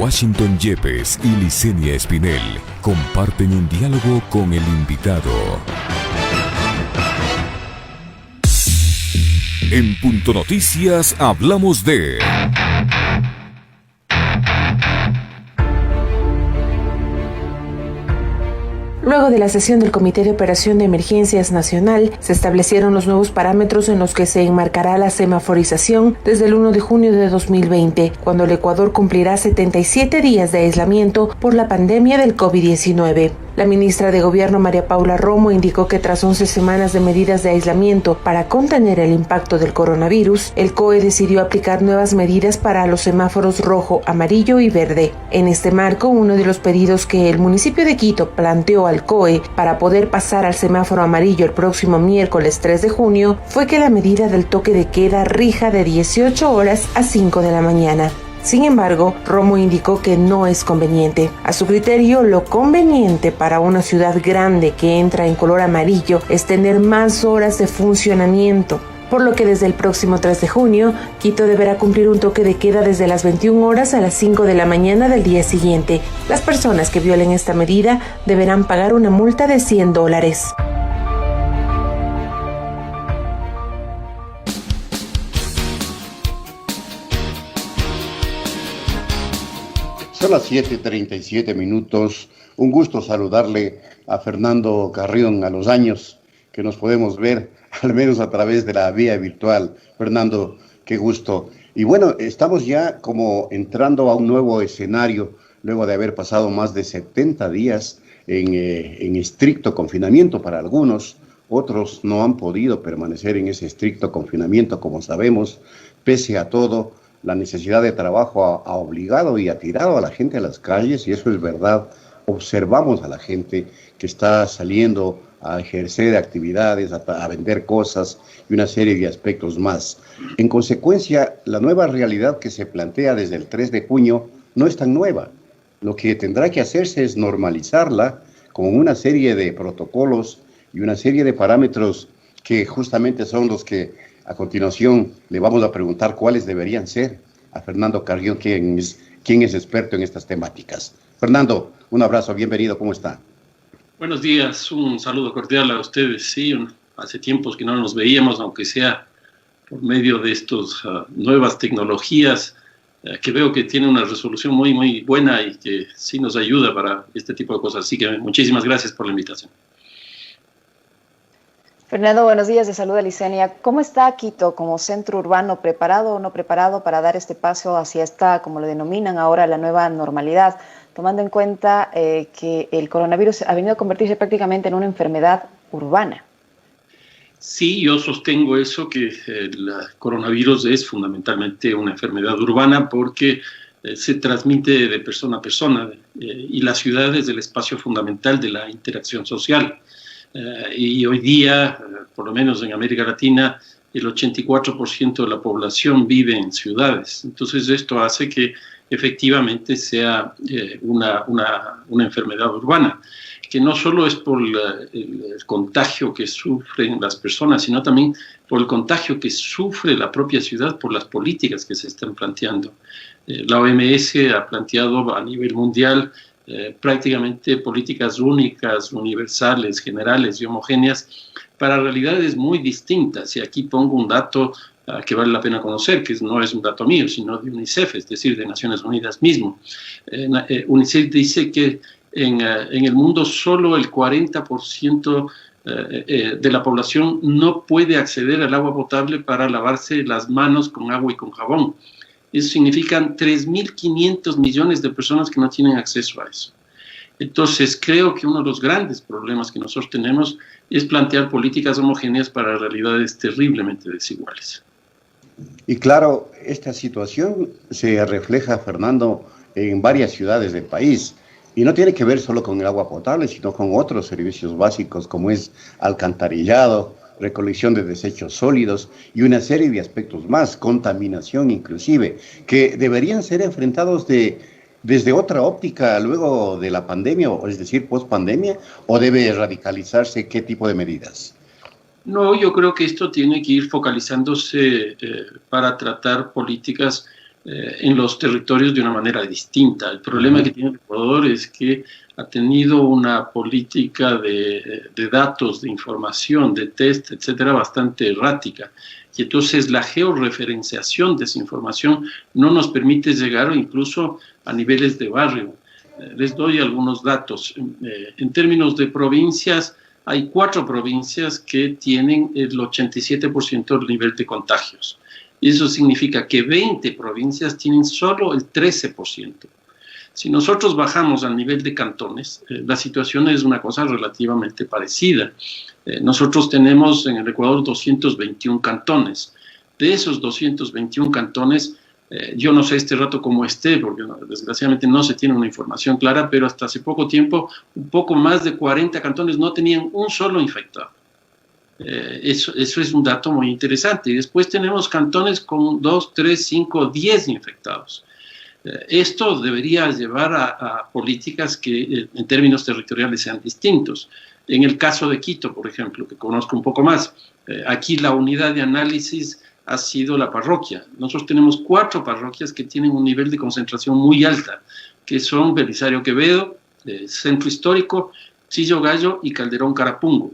Washington Yepes y Licenia Espinel comparten un diálogo con el invitado. En Punto Noticias hablamos de... Luego de la sesión del Comité de Operación de Emergencias Nacional, se establecieron los nuevos parámetros en los que se enmarcará la semaforización desde el 1 de junio de 2020, cuando el Ecuador cumplirá 77 días de aislamiento por la pandemia del COVID-19. La ministra de Gobierno, María Paula Romo, indicó que tras 11 semanas de medidas de aislamiento para contener el impacto del coronavirus, el COE decidió aplicar nuevas medidas para los semáforos rojo, amarillo y verde. En este marco, uno de los pedidos que el municipio de Quito planteó al COE para poder pasar al semáforo amarillo el próximo miércoles 3 de junio fue que la medida del toque de queda rija de 18 horas a 5 de la mañana. Sin embargo, Romo indicó que no es conveniente. A su criterio, lo conveniente para una ciudad grande que entra en color amarillo es tener más horas de funcionamiento, por lo que desde el próximo 3 de junio, Quito deberá cumplir un toque de queda desde las 21 horas a las 5 de la mañana del día siguiente. Las personas que violen esta medida deberán pagar una multa de $100. Son las 7:37. Un gusto saludarle a Fernando Carrión a los años que nos podemos ver, al menos a través de la vía virtual. Fernando, qué gusto. Y bueno, estamos ya como entrando a un nuevo escenario, luego de haber pasado más de 70 días en estricto confinamiento para algunos. Otros no han podido permanecer en ese estricto confinamiento, como sabemos. Pese a todo, la necesidad de trabajo ha obligado y ha tirado a la gente a las calles, y eso es verdad. Observamos a la gente que está saliendo a ejercer actividades, a vender cosas y una serie de aspectos más. En consecuencia, la nueva realidad que se plantea desde el 3 de junio no es tan nueva. Lo que tendrá que hacerse es normalizarla con una serie de protocolos y una serie de parámetros que justamente son los que a continuación le vamos a preguntar cuáles deberían ser a Fernando Carrión, quien es experto en estas temáticas. Fernando, un abrazo, bienvenido, ¿cómo está? Buenos días, un saludo cordial a ustedes. Sí, hace tiempos que no nos veíamos, aunque sea por medio de estas nuevas tecnologías, que veo que tiene una resolución muy, muy buena y que sí nos ayuda para este tipo de cosas. Así que muchísimas gracias por la invitación. Fernando, buenos días, de Salud de Licenia. ¿Cómo está Quito como centro urbano, preparado o no preparado para dar este paso hacia esta, como lo denominan ahora, la nueva normalidad, tomando en cuenta que el coronavirus ha venido a convertirse prácticamente en una enfermedad urbana? Sí, yo sostengo eso, que el coronavirus es fundamentalmente una enfermedad urbana porque se transmite de persona a persona y la ciudad es el espacio fundamental de la interacción social. Y hoy día, por lo menos en América Latina, el 84% de la población vive en ciudades. Entonces esto hace que efectivamente sea una enfermedad urbana, que no solo es por el contagio que sufren las personas, sino también por el contagio que sufre la propia ciudad por las políticas que se están planteando. La OMS ha planteado a nivel mundial prácticamente políticas únicas, universales, generales y homogéneas para realidades muy distintas. Y aquí pongo un dato que vale la pena conocer, que no es un dato mío, sino de UNICEF, es decir, de Naciones Unidas mismo. UNICEF dice que en el mundo solo el 40% de la población no puede acceder al agua potable para lavarse las manos con agua y con jabón. Eso significan 3.500 millones de personas que no tienen acceso a eso. Entonces, creo que uno de los grandes problemas que nosotros tenemos es plantear políticas homogéneas para realidades terriblemente desiguales. Y claro, esta situación se refleja, Fernando, en varias ciudades del país. Y no tiene que ver solo con el agua potable, sino con otros servicios básicos como es alcantarillado, recolección de desechos sólidos y una serie de aspectos más, contaminación inclusive, que deberían ser enfrentados desde otra óptica luego de la pandemia, es decir, post-pandemia, o debe radicalizarse qué tipo de medidas. No, yo creo que esto tiene que ir focalizándose para tratar políticas en los territorios de una manera distinta. El problema que tiene el Ecuador es que ha tenido una política de datos, de información, de test, etcétera, bastante errática. Y entonces la georreferenciación de esa información no nos permite llegar incluso a niveles de barrio. Les doy algunos datos. En términos de provincias, hay 4 provincias que tienen el 87% del nivel de contagios. Y eso significa que 20 provincias tienen solo el 13%. Si nosotros bajamos al nivel de cantones, la situación es una cosa relativamente parecida. Nosotros tenemos en el Ecuador 221 cantones. De esos 221 cantones, yo no sé este rato cómo esté, porque desgraciadamente no se tiene una información clara, pero hasta hace poco tiempo, un poco más de 40 cantones no tenían un solo infectado. Eso es un dato muy interesante. Y después tenemos cantones con 2, 3, 5, 10 infectados. Esto debería llevar a políticas que en términos territoriales sean distintos. En el caso de Quito, por ejemplo, que conozco un poco más, aquí la unidad de análisis ha sido la parroquia. Nosotros tenemos 4 parroquias que tienen un nivel de concentración muy alta, que son Belisario Quevedo, Centro Histórico, Chillo Gallo y Calderón Carapungo.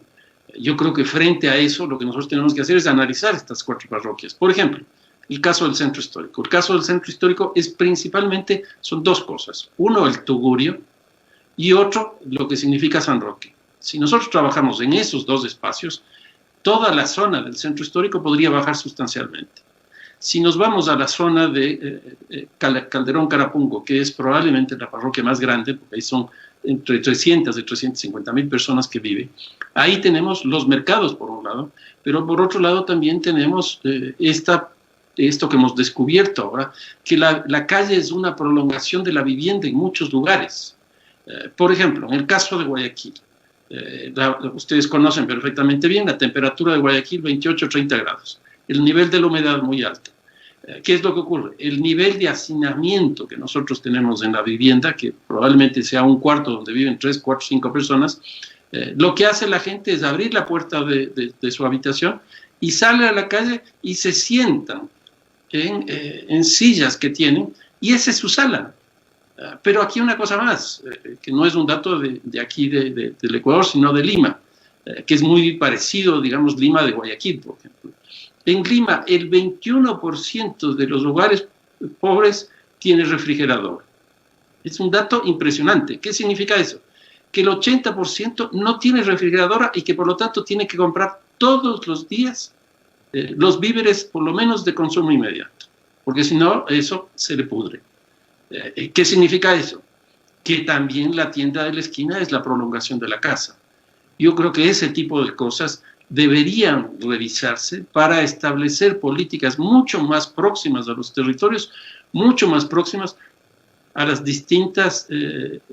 Yo creo que frente a eso lo que nosotros tenemos que hacer es analizar estas 4 parroquias. Por ejemplo, el caso del Centro Histórico. El caso del Centro Histórico es principalmente, son 2 cosas. Uno, el Tugurio, y otro, lo que significa San Roque. Si nosotros trabajamos en esos 2 espacios, toda la zona del Centro Histórico podría bajar sustancialmente. Si nos vamos a la zona de Calderón Carapungo, que es probablemente la parroquia más grande, porque ahí son entre 300 y 350 mil personas que viven, ahí tenemos los mercados por un lado, pero por otro lado también tenemos esto que hemos descubierto ahora, que la calle es una prolongación de la vivienda en muchos lugares. Por ejemplo, en el caso de Guayaquil, ustedes conocen perfectamente bien la temperatura de Guayaquil, 28-30 grados. El nivel de la humedad muy alto. ¿Qué es lo que ocurre? El nivel de hacinamiento que nosotros tenemos en la vivienda, que probablemente sea un cuarto donde viven 3, 4, 5 personas, lo que hace la gente es abrir la puerta de su habitación y sale a la calle y se sientan en sillas que tienen, y esa es su sala. Pero aquí una cosa más, que no es un dato de aquí del Ecuador, sino de Lima, que es muy parecido, digamos, Lima de Guayaquil, por ejemplo. En Lima, el 21% de los hogares pobres tiene refrigerador. Es un dato impresionante. ¿Qué significa eso? Que el 80% no tiene refrigeradora y que por lo tanto tiene que comprar todos los días los víveres, por lo menos de consumo inmediato, porque si no, eso se le pudre. ¿Qué significa eso? Que también la tienda de la esquina es la prolongación de la casa. Yo creo que ese tipo de cosas deberían revisarse para establecer políticas mucho más próximas a los territorios, mucho más próximas a las distintas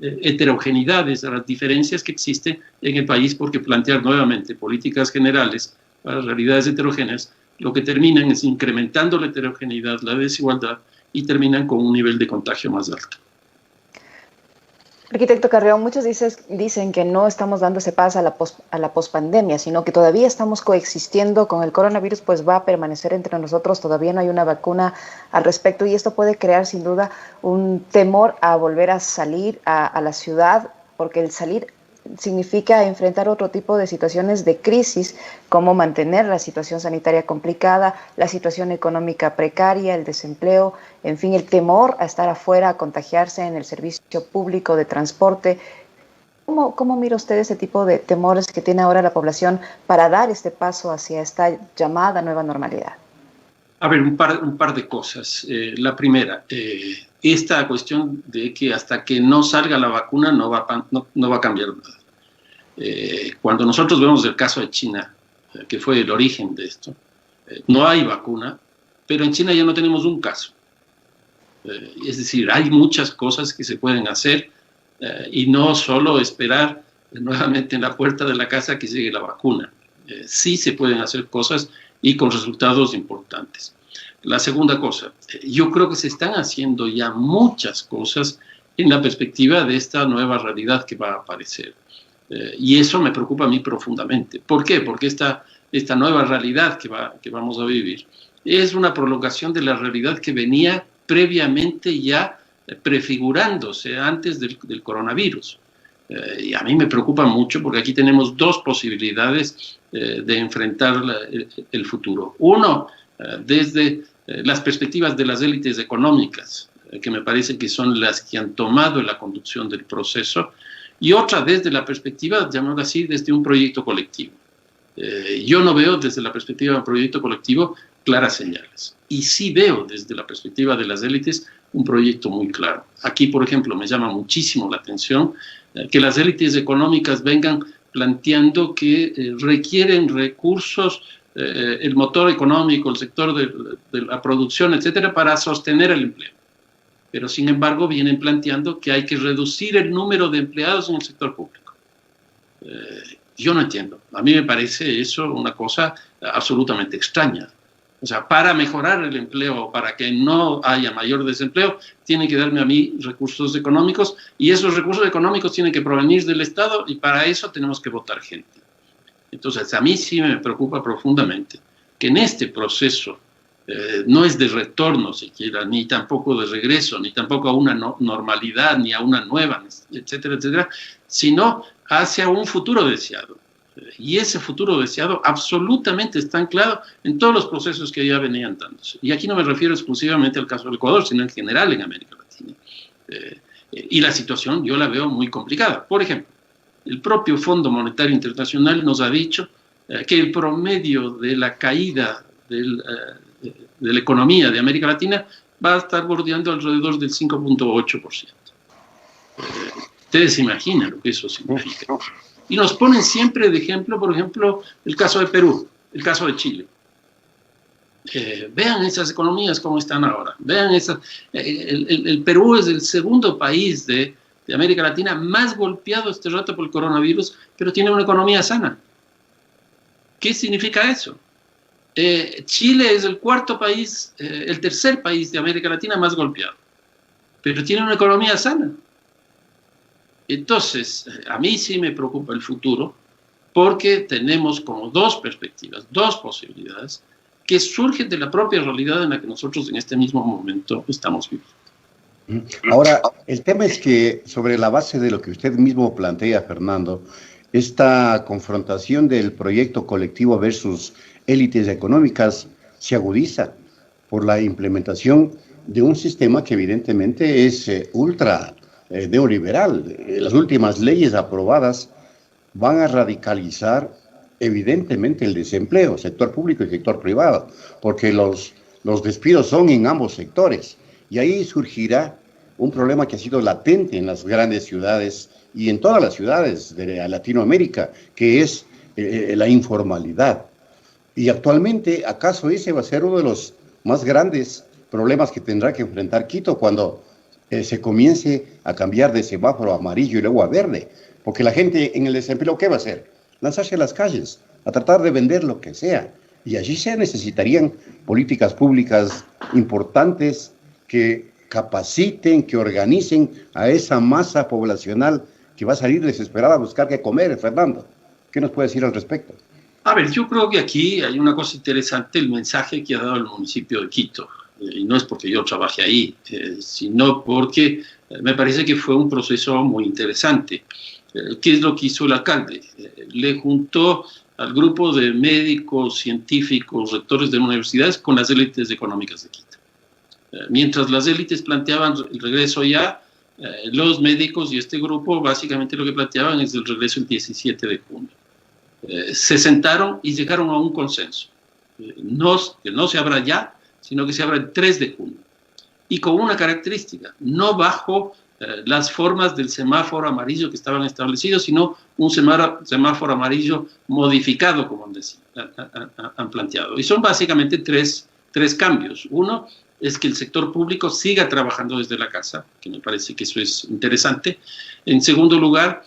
heterogeneidades, a las diferencias que existen en el país, porque plantear nuevamente políticas generales para realidades heterogéneas, lo que terminan es incrementando la heterogeneidad, la desigualdad, y terminan con un nivel de contagio más alto. Arquitecto Carrión, muchos dicen que no estamos dando ese paso a la pospandemia, sino que todavía estamos coexistiendo con el coronavirus, pues va a permanecer entre nosotros, todavía no hay una vacuna al respecto, y esto puede crear sin duda un temor a volver a salir a la ciudad, porque el salir significa enfrentar otro tipo de situaciones de crisis, como mantener la situación sanitaria complicada, la situación económica precaria, el desempleo, en fin, el temor a estar afuera, a contagiarse en el servicio público de transporte. ¿Cómo mira usted ese tipo de temores que tiene ahora la población para dar este paso hacia esta llamada nueva normalidad? A ver, un par de cosas. La primera, esta cuestión de que hasta que no salga la vacuna no va a cambiar nada. Cuando nosotros vemos el caso de China, que fue el origen de esto, no hay vacuna, pero en China ya no tenemos un caso. Es decir, hay muchas cosas que se pueden hacer y no solo esperar nuevamente en la puerta de la casa que llegue la vacuna. Sí se pueden hacer cosas y con resultados importantes. La segunda cosa, yo creo que se están haciendo ya muchas cosas en la perspectiva de esta nueva realidad que va a aparecer. Y eso me preocupa a mí profundamente. ¿Por qué? Porque esta nueva realidad que vamos a vivir es una prolongación de la realidad que venía previamente ya prefigurándose antes del coronavirus. Y a mí me preocupa mucho porque aquí tenemos dos posibilidades de enfrentar el futuro. Uno, desde las perspectivas de las élites económicas, que me parece que son las que han tomado la conducción del proceso, y otra desde la perspectiva, llamémoslo así, desde un proyecto colectivo. Yo no veo desde la perspectiva de un proyecto colectivo claras señales. Y sí veo desde la perspectiva de las élites un proyecto muy claro. Aquí, por ejemplo, me llama muchísimo la atención que las élites económicas vengan planteando que requieren recursos, el motor económico, el sector de la producción, etcétera, para sostener el empleo. Pero, sin embargo, vienen planteando que hay que reducir el número de empleados en el sector público. Yo no entiendo. A mí me parece eso una cosa absolutamente extraña. O sea, para mejorar el empleo, para que no haya mayor desempleo, tienen que darme a mí recursos económicos, y esos recursos económicos tienen que provenir del Estado, y para eso tenemos que votar gente. Entonces, a mí sí me preocupa profundamente que en este proceso no es de retorno siquiera, ni tampoco de regreso, ni tampoco a una normalidad, ni a una nueva, etcétera, etcétera, sino hacia un futuro deseado. Y ese futuro deseado absolutamente está anclado en todos los procesos que ya venían dándose. Y aquí no me refiero exclusivamente al caso del Ecuador, sino en general en América Latina. Y la situación yo la veo muy complicada. Por ejemplo, el propio Fondo Monetario Internacional nos ha dicho que el promedio de la caída de la economía de América Latina va a estar bordeando alrededor del 5.8%. Ustedes se imaginan lo que eso significa. Y nos ponen siempre de ejemplo, por ejemplo, el caso de Perú, el caso de Chile. Vean esas economías cómo están ahora. Vean el Perú es el segundo país de América Latina más golpeado este rato por el coronavirus, pero tiene una economía sana. ¿Qué significa eso? Chile es el cuarto país, el tercer país de América Latina más golpeado, pero tiene una economía sana. Entonces, a mí sí me preocupa el futuro, porque tenemos como dos perspectivas, dos posibilidades, que surgen de la propia realidad en la que nosotros en este mismo momento estamos viviendo. Ahora, el tema es que sobre la base de lo que usted mismo plantea, Fernando, esta confrontación del proyecto colectivo versus élites económicas se agudiza por la implementación de un sistema que evidentemente es ultra neoliberal. Las últimas leyes aprobadas van a radicalizar evidentemente el desempleo, sector público y sector privado, porque los despidos son en ambos sectores, y ahí surgirá un problema que ha sido latente en las grandes ciudades y en todas las ciudades de Latinoamérica, que es la informalidad. Y actualmente, ¿acaso ese va a ser uno de los más grandes problemas que tendrá que enfrentar Quito cuando se comience a cambiar de semáforo a amarillo y luego a verde? Porque la gente en el desempleo, ¿qué va a hacer? Lanzarse a las calles, a tratar de vender lo que sea. Y allí se necesitarían políticas públicas importantes que capaciten, que organicen a esa masa poblacional que va a salir desesperada a buscar qué comer. Fernando, ¿qué nos puede decir al respecto? A ver, yo creo que aquí hay una cosa interesante, el mensaje que ha dado el municipio de Quito. Y no es porque yo trabaje ahí, sino porque me parece que fue un proceso muy interesante. ¿Qué es lo que hizo el alcalde? Le juntó al grupo de médicos, científicos, rectores de universidades con las élites económicas de Quito. Mientras las élites planteaban el regreso ya, los médicos y este grupo básicamente lo que planteaban es el regreso el 17 de junio. Se sentaron y llegaron a un consenso. Que no se abra ya, sino que se abra el 3 de junio. Y con una característica, no bajo las formas del semáforo amarillo que estaban establecidos, sino un semáforo amarillo modificado, como han planteado. Y son básicamente tres cambios. Uno es que el sector público siga trabajando desde la casa, que me parece que eso es interesante. En segundo lugar,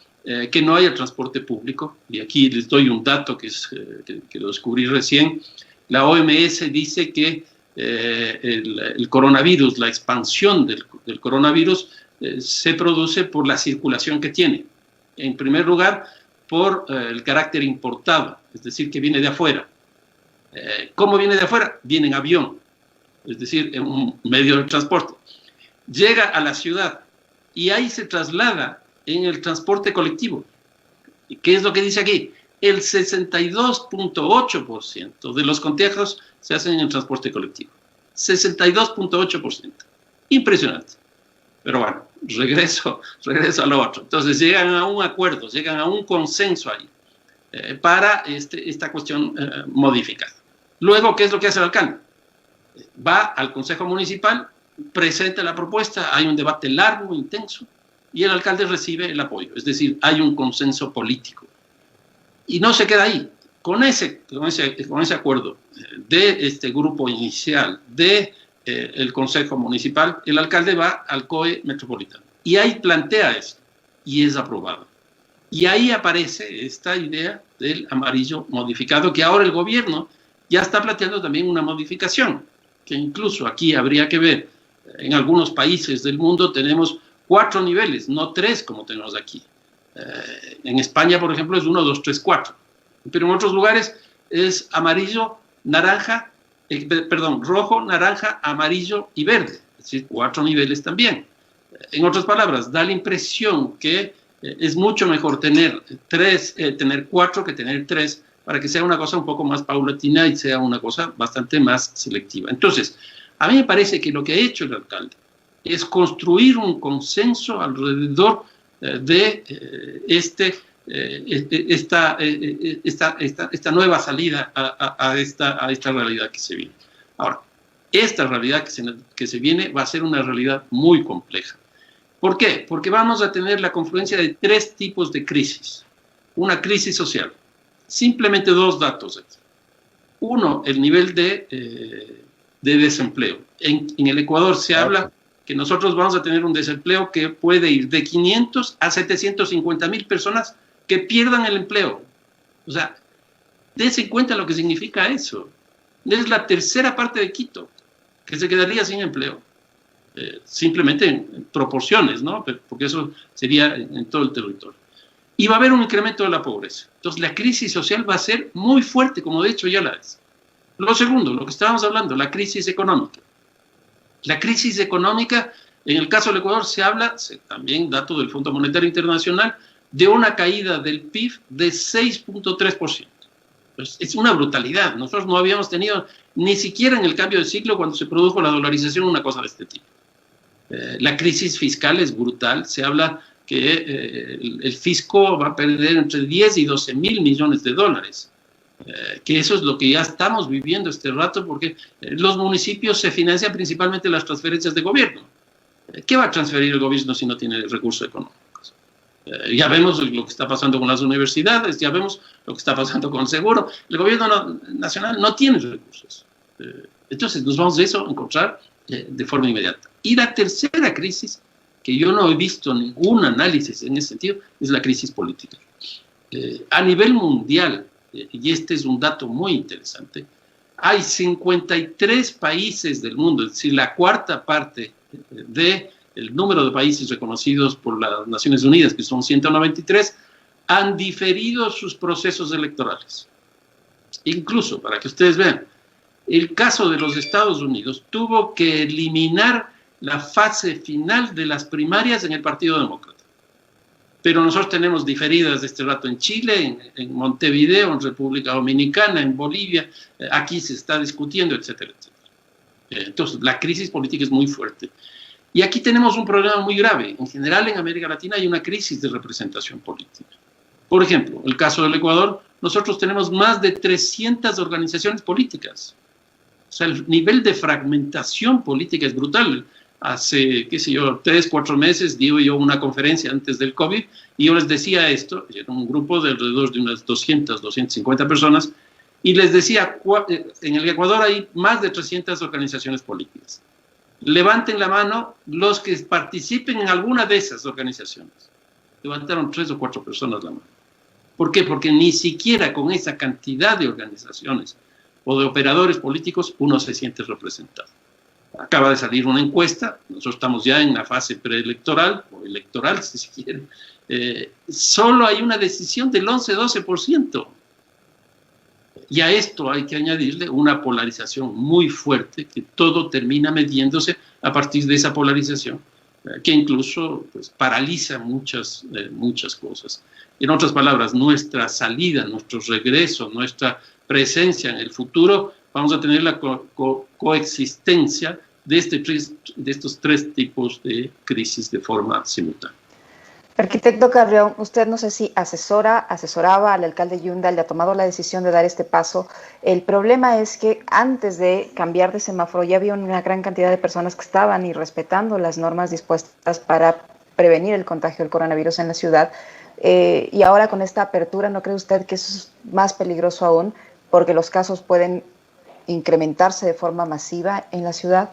que no haya transporte público. Y aquí les doy un dato que lo descubrí recién. La OMS dice que el coronavirus, la expansión del coronavirus, se produce por la circulación que tiene. En primer lugar, por el carácter importado, es decir, que viene de afuera. ¿Cómo viene de afuera? Viene en avión. es decir, en un medio de transporte. Llega a la ciudad y ahí se traslada en el transporte colectivo. ¿Y qué es lo que dice aquí? El 62.8% de los contagios se hacen en el transporte colectivo. 62.8%. Impresionante. Pero bueno, regreso a lo otro. Entonces llegan a un acuerdo, llegan a un consenso ahí para esta cuestión modificada. Luego, ¿qué es lo que hace el alcalde? Va al Consejo Municipal, presenta la propuesta, hay un debate largo, intenso, y el alcalde recibe el apoyo. Es decir, hay un consenso político. Y no se queda ahí. Con ese acuerdo de este grupo inicial del Consejo Municipal, el alcalde va al COE Metropolitano. Y ahí plantea eso, y es aprobado. Y ahí aparece esta idea del amarillo modificado, que ahora el gobierno ya está planteando también una modificación, que incluso aquí habría que ver. En algunos países del mundo tenemos 4 niveles, no 3 como tenemos aquí. En España, por ejemplo, es 1, 2, 3, 4. Pero en otros lugares es amarillo, naranja, rojo, naranja, amarillo y verde. Es decir, 4 niveles también. En otras palabras, da la impresión que es mucho mejor tener 4 que tener 3, para que sea una cosa un poco más paulatina y sea una cosa bastante más selectiva. Entonces, a mí me parece que lo que ha hecho el alcalde es construir un consenso alrededor de esta nueva salida a esta realidad que se viene. Ahora, esta realidad que se viene va a ser una realidad muy compleja. ¿Por qué? Porque vamos a tener la confluencia de 3 tipos de crisis. Una crisis social. Simplemente 2 datos aquí. Uno, el nivel de desempleo. En el Ecuador se habla que nosotros vamos a tener un desempleo que puede ir de 500 a 750.000 personas que pierdan el empleo. O sea, dense cuenta lo que significa eso. Es la tercera parte de Quito que se quedaría sin empleo. Simplemente en proporciones, ¿no? Porque eso sería en todo el territorio. Y va a haber un incremento de la pobreza. Entonces, la crisis social va a ser muy fuerte, como de hecho ya la es. Lo segundo, lo que estábamos hablando, la crisis económica. La crisis económica, en el caso del Ecuador, se habla, también dato del Fondo Monetario Internacional, de una caída del PIB de 6.3%. Pues es una brutalidad. Nosotros no habíamos tenido ni siquiera en el cambio de ciclo, cuando se produjo la dolarización, una cosa de este tipo. La crisis fiscal es brutal. Se habla que el fisco va a perder entre 10 y 12 mil millones de dólares. Que eso es lo que ya estamos viviendo este rato, porque los municipios se financian principalmente las transferencias de gobierno. ¿Qué va a transferir el gobierno si no tiene recursos económicos? Ya vemos lo que está pasando con las universidades, ya vemos lo que está pasando con el seguro. El gobierno nacional no tiene recursos. Entonces nos vamos de eso a encontrar de forma inmediata. Y la tercera crisis, que yo no he visto ningún análisis en ese sentido, es la crisis política. A nivel mundial, y este es un dato muy interesante, hay 53 países del mundo, es decir, la cuarta parte del número de países reconocidos por las Naciones Unidas, que son 193, han diferido sus procesos electorales. Incluso, para que ustedes vean, el caso de los Estados Unidos tuvo que eliminar la fase final de las primarias en el Partido Demócrata. Pero nosotros tenemos diferidas de este rato en Chile, en Montevideo, en República Dominicana, en Bolivia, aquí se está discutiendo, etcétera, etcétera. Entonces, la crisis política es muy fuerte. Y aquí tenemos un problema muy grave. En general, en América Latina hay una crisis de representación política. Por ejemplo, el caso del Ecuador, nosotros tenemos más de 300 organizaciones políticas. O sea, el nivel de fragmentación política es brutal. Hace, 3, 4 meses dio yo una conferencia antes del COVID y yo les decía esto, era un grupo de alrededor de unas 200, 250 personas, y les decía, en el Ecuador hay más de 300 organizaciones políticas. Levanten la mano los que participen en alguna de esas organizaciones. Levantaron 3 o 4 personas la mano. ¿Por qué? Porque ni siquiera con esa cantidad de organizaciones o de operadores políticos uno se siente representado. Acaba de salir una encuesta, nosotros estamos ya en la fase preelectoral, o electoral si se quiere, solo hay una decisión del 11-12%. Y a esto hay que añadirle una polarización muy fuerte, que todo termina mediéndose a partir de esa polarización, que incluso pues, paraliza muchas cosas. En otras palabras, nuestra salida, nuestro regreso, nuestra presencia en el futuro, vamos a tener la coexistencia de estos tres tipos de crisis de forma simultánea. Arquitecto Carrión, usted no sé si asesoraba al alcalde Yunda, le ha tomado la decisión de dar este paso. El problema es que antes de cambiar de semáforo ya había una gran cantidad de personas que estaban irrespetando las normas dispuestas para prevenir el contagio del coronavirus en la ciudad. Y ahora con esta apertura, ¿no cree usted que eso es más peligroso aún? Porque los casos pueden incrementarse de forma masiva en la ciudad.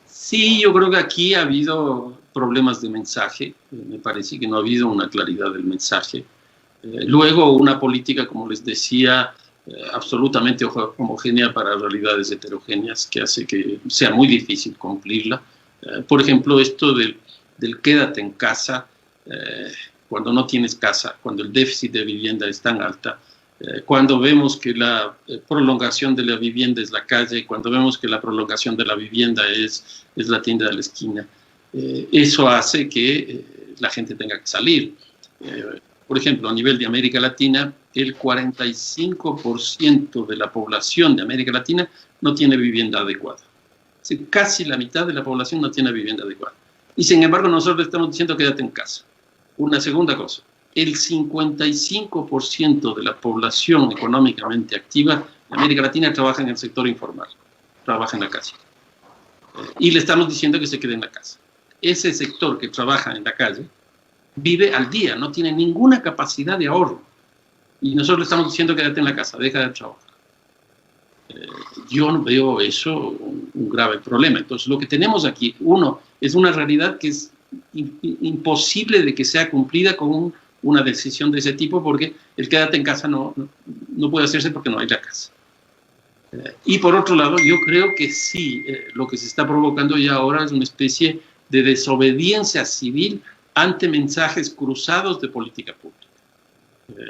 Sí, yo creo que aquí ha habido problemas de mensaje. Me parece que no ha habido una claridad del mensaje. Luego, una política, como les decía, absolutamente homogénea para realidades heterogéneas, que hace que sea muy difícil cumplirla. Por ejemplo, esto del quédate en casa, cuando no tienes casa, cuando el déficit de vivienda es tan alta, cuando vemos que la prolongación de la vivienda es la calle, cuando vemos que la prolongación de la vivienda es la tienda de la esquina, eso hace que la gente tenga que salir. Por ejemplo, a nivel de América Latina, el 45% de la población de América Latina no tiene vivienda adecuada. Es decir, casi la mitad de la población no tiene vivienda adecuada. Y sin embargo, nosotros estamos diciendo quédate en casa. Una segunda cosa, el 55% de la población económicamente activa de América Latina trabaja en el sector informal, trabaja en la calle. Y le estamos diciendo que se quede en la casa. Ese sector que trabaja en la calle vive al día, no tiene ninguna capacidad de ahorro. Y nosotros le estamos diciendo quédate en la casa, deja de trabajar. Yo veo eso un grave problema. Entonces, lo que tenemos aquí, uno, es una realidad que es imposible de que sea cumplida con una decisión de ese tipo, porque el quédate en casa no puede hacerse porque no hay la casa. Y por otro lado, yo creo que sí, lo que se está provocando ya ahora es una especie de desobediencia civil ante mensajes cruzados de política pública.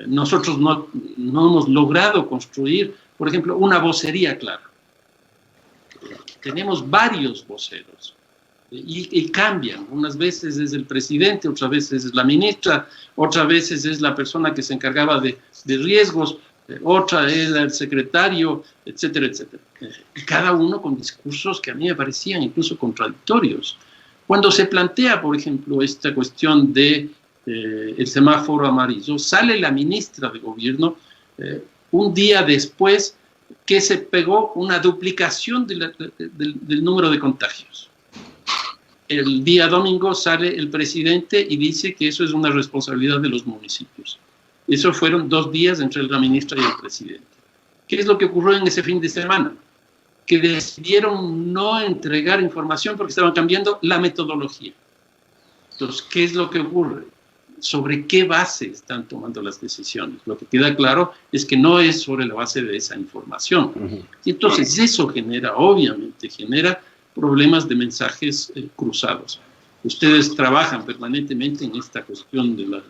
Nosotros no hemos logrado construir, por ejemplo, una vocería clara. Tenemos varios voceros y cambian. Unas veces es el presidente, otras veces es la ministra, otras veces es la persona que se encargaba de riesgos, otra es el secretario, etcétera, etcétera. Y cada uno con discursos que a mí me parecían incluso contradictorios. Cuando se plantea, por ejemplo, esta cuestión de el semáforo amarillo, sale la ministra de Gobierno un día después que se pegó una duplicación del número de contagios. El día domingo sale el presidente y dice que eso es una responsabilidad de los municipios. Eso fueron 2 días entre la ministra y el presidente. ¿Qué es lo que ocurrió en ese fin de semana? Que decidieron no entregar información porque estaban cambiando la metodología. Entonces, ¿qué es lo que ocurre? ¿Sobre qué base están tomando las decisiones? Lo que queda claro es que no es sobre la base de esa información. Y entonces eso obviamente genera problemas de mensajes cruzados. Ustedes trabajan permanentemente en esta cuestión de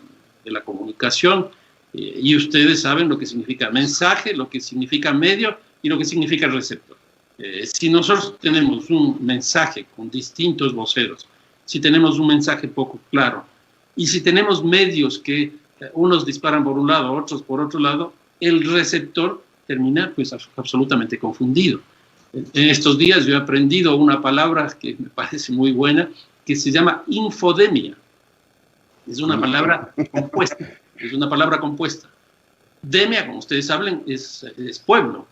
la comunicación y ustedes saben lo que significa mensaje, lo que significa medio y lo que significa receptor. Si nosotros tenemos un mensaje con distintos voceros, si tenemos un mensaje poco claro, y si tenemos medios que unos disparan por un lado, otros por otro lado, el receptor termina pues absolutamente confundido. En estos días yo he aprendido una palabra que me parece muy buena, que se llama infodemia. Es una palabra compuesta. Es una palabra compuesta. Demia, como ustedes saben, es pueblo.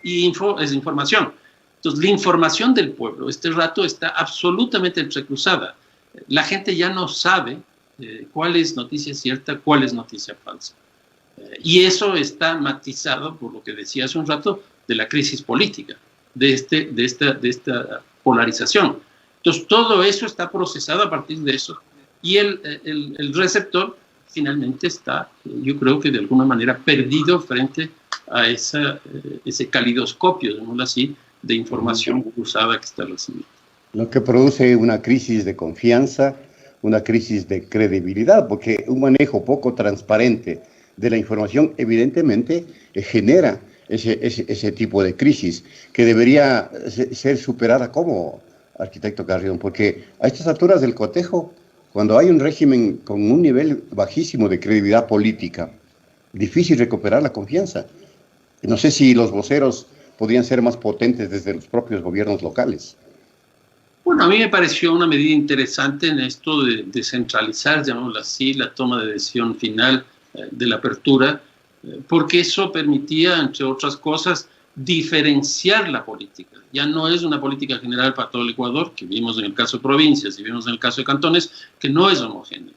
Y info es información. Entonces, la información del pueblo, este rato, está absolutamente entrecruzada. La gente ya no sabe cuál es noticia cierta, cuál es noticia falsa. Y eso está matizado por lo que decía hace un rato de la crisis política, de esta polarización. Entonces, todo eso está procesado a partir de eso. Y el receptor finalmente está, yo creo que de alguna manera, perdido frente a ese calidoscopio, digámoslo así, de información cruzada que está recibiendo. Lo que produce una crisis de confianza, una crisis de credibilidad, porque un manejo poco transparente de la información evidentemente genera ese tipo de crisis que debería ser superada. ¿Cómo, arquitecto Carrión? Porque a estas alturas del cotejo, cuando hay un régimen con un nivel bajísimo de credibilidad política, difícil recuperar la confianza. No sé si los voceros podrían ser más potentes desde los propios gobiernos locales. Bueno, a mí me pareció una medida interesante en esto de descentralizar, llamémoslo así, la toma de decisión final de la apertura, porque eso permitía, entre otras cosas, diferenciar la política. Ya no es una política general para todo el Ecuador, que vimos en el caso de provincias y vimos en el caso de cantones, que no es homogénea.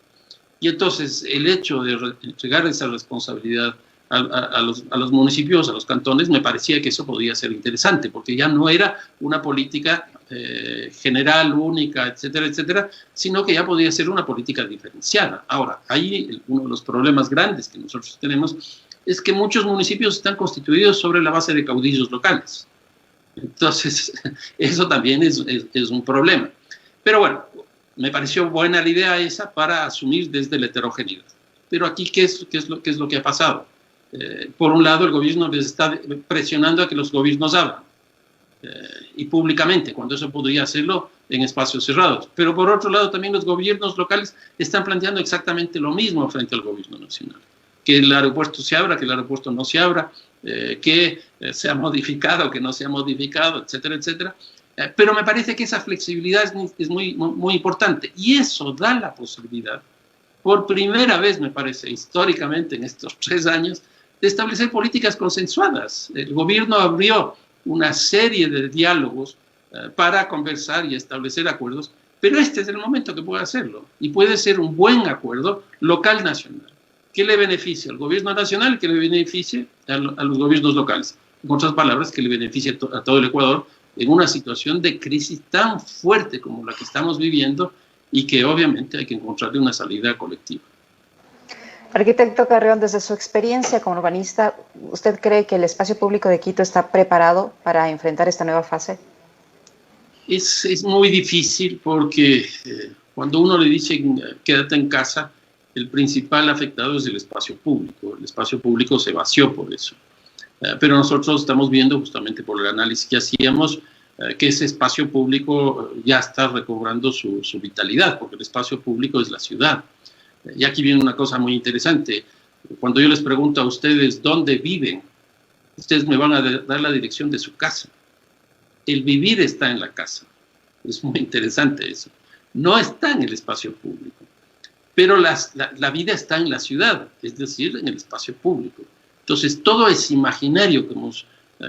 Y entonces el hecho de entregar esa responsabilidad a los municipios, a los cantones, me parecía que eso podía ser interesante, porque ya no era una política general, única, etcétera, etcétera, sino que ya podía ser una política diferenciada. Ahora, ahí uno de los problemas grandes que nosotros tenemos es que muchos municipios están constituidos sobre la base de caudillos locales. Entonces, eso también es un problema. Pero bueno, me pareció buena la idea esa para asumir desde la heterogeneidad. Pero aquí, ¿qué es lo que ha pasado? Por un lado, el gobierno les está presionando a que los gobiernos abran, y públicamente, cuando eso podría hacerlo en espacios cerrados. Pero por otro lado, también los gobiernos locales están planteando exactamente lo mismo frente al gobierno nacional. Que el aeropuerto se abra, que el aeropuerto no se abra, que sea modificado, que no sea modificado, etcétera, etcétera. Pero me parece que esa flexibilidad es muy, muy importante. Y eso da la posibilidad, por primera vez, me parece, históricamente en estos 3 años, de establecer políticas consensuadas. El gobierno abrió una serie de diálogos para conversar y establecer acuerdos, pero este es el momento que puede hacerlo. Y puede ser un buen acuerdo local-nacional, que le beneficie al gobierno nacional y que le beneficie a los gobiernos locales. En otras palabras, que le beneficie a todo el Ecuador en una situación de crisis tan fuerte como la que estamos viviendo y que obviamente hay que encontrarle una salida colectiva. Arquitecto Carrión, desde su experiencia como urbanista, ¿usted cree que el espacio público de Quito está preparado para enfrentar esta nueva fase? Es muy difícil porque cuando uno le dice quédate en casa, el principal afectado es el espacio público. El espacio público se vació por eso. Pero nosotros estamos viendo, justamente por el análisis que hacíamos, que ese espacio público ya está recobrando su vitalidad, porque el espacio público es la ciudad. Y aquí viene una cosa muy interesante. Cuando yo les pregunto a ustedes dónde viven, ustedes me van a dar la dirección de su casa. El vivir está en la casa. Es muy interesante eso. No está en el espacio público. Pero la vida está en la ciudad, es decir, en el espacio público. Entonces, todo ese imaginario que hemos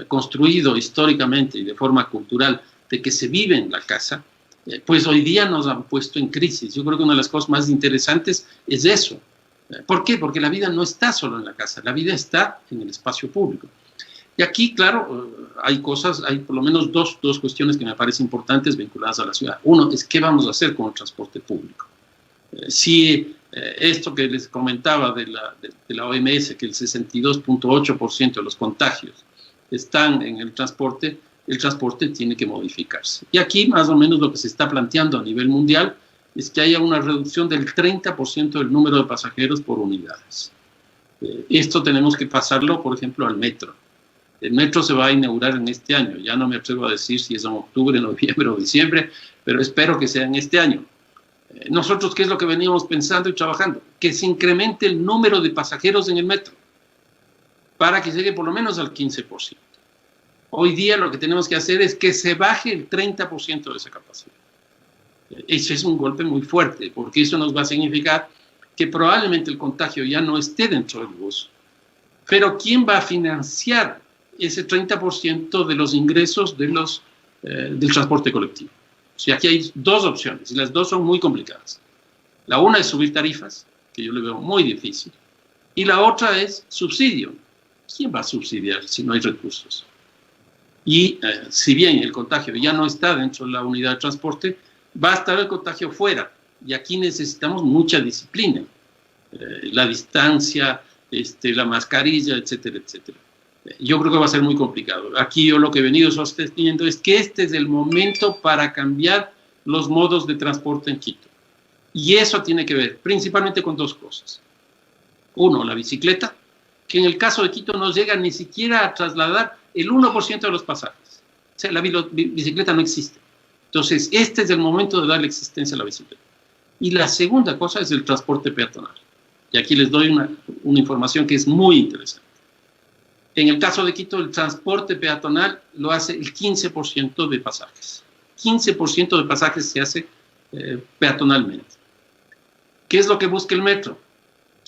construido históricamente y de forma cultural de que se vive en la casa, pues hoy día nos han puesto en crisis. Yo creo que una de las cosas más interesantes es eso. ¿Por qué? Porque la vida no está solo en la casa, la vida está en el espacio público. Y aquí, claro, hay por lo menos dos cuestiones que me parecen importantes vinculadas a la ciudad. Uno es qué vamos a hacer con el transporte público. Si esto que les comentaba de la OMS, que el 62.8% de los contagios están en el transporte tiene que modificarse. Y aquí más o menos lo que se está planteando a nivel mundial es que haya una reducción del 30% del número de pasajeros por unidades. Esto tenemos que pasarlo, por ejemplo, al metro. El metro se va a inaugurar en este año. Ya no me atrevo a decir si es en octubre, noviembre o diciembre, pero espero que sea en este año. Nosotros, ¿qué es lo que veníamos pensando y trabajando? Que se incremente el número de pasajeros en el metro para que llegue por lo menos al 15%. Hoy día lo que tenemos que hacer es que se baje el 30% de esa capacidad. Ese es un golpe muy fuerte, porque eso nos va a significar que probablemente el contagio ya no esté dentro del bus. Pero ¿quién va a financiar ese 30% de los ingresos del transporte colectivo? O sea, aquí hay 2 opciones, y las 2 son muy complicadas. La una es subir tarifas, que yo le veo muy difícil, y la otra es subsidio. ¿Quién va a subsidiar si no hay recursos? Y si bien el contagio ya no está dentro de la unidad de transporte, va a estar el contagio fuera. Y aquí necesitamos mucha disciplina. La distancia, la mascarilla, etcétera, etcétera. Yo creo que va a ser muy complicado. Aquí yo lo que he venido sosteniendo es que este es el momento para cambiar los modos de transporte en Quito. Y eso tiene que ver principalmente con 2 cosas. Uno, la bicicleta, que en el caso de Quito no llega ni siquiera a trasladar el 1% de los pasajes. O sea, la bicicleta no existe. Entonces, este es el momento de darle existencia a la bicicleta. Y la segunda cosa es el transporte peatonal. Y aquí les doy una información que es muy interesante. En el caso de Quito, el transporte peatonal lo hace el 15% de pasajes. 15% de pasajes se hace peatonalmente. ¿Qué es lo que busca el metro?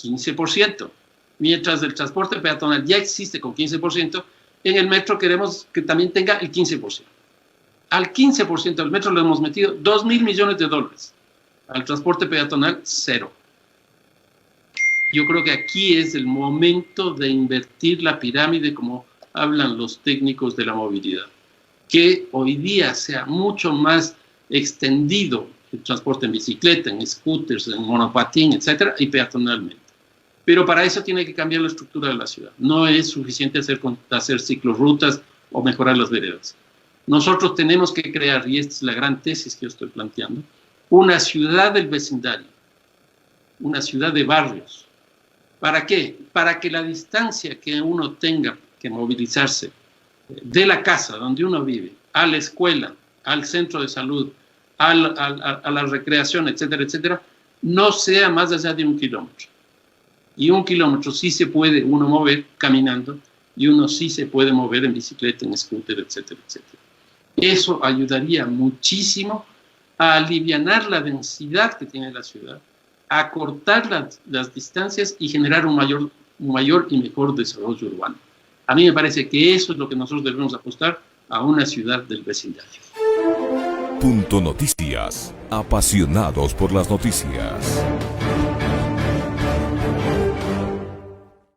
15%. Mientras el transporte peatonal ya existe con 15%, en el metro queremos que también tenga el 15%. Al 15% del metro le hemos metido $2.000 millones. Al transporte peatonal, 0. Yo creo que aquí es el momento de invertir la pirámide, como hablan los técnicos de la movilidad. Que hoy día sea mucho más extendido el transporte en bicicleta, en scooters, en monopatín, etcétera, y peatonalmente. Pero para eso tiene que cambiar la estructura de la ciudad. No es suficiente hacer ciclorrutas o mejorar las veredas. Nosotros tenemos que crear, y esta es la gran tesis que yo estoy planteando, una ciudad del vecindario, una ciudad de barrios. ¿Para qué? Para que la distancia que uno tenga que movilizarse de la casa donde uno vive, a la escuela, al centro de salud, a la recreación, etcétera, etcétera, no sea más allá de 1 kilómetro. Y 1 kilómetro sí se puede uno mover caminando y uno sí se puede mover en bicicleta, en scooter, etcétera, etcétera. Eso ayudaría muchísimo a alivianar la densidad que tiene la ciudad, a acortar las distancias y generar un mayor y mejor desarrollo urbano. A mí me parece que eso es lo que nosotros debemos apostar a una ciudad del vecindario. Punto Noticias. Apasionados por las noticias.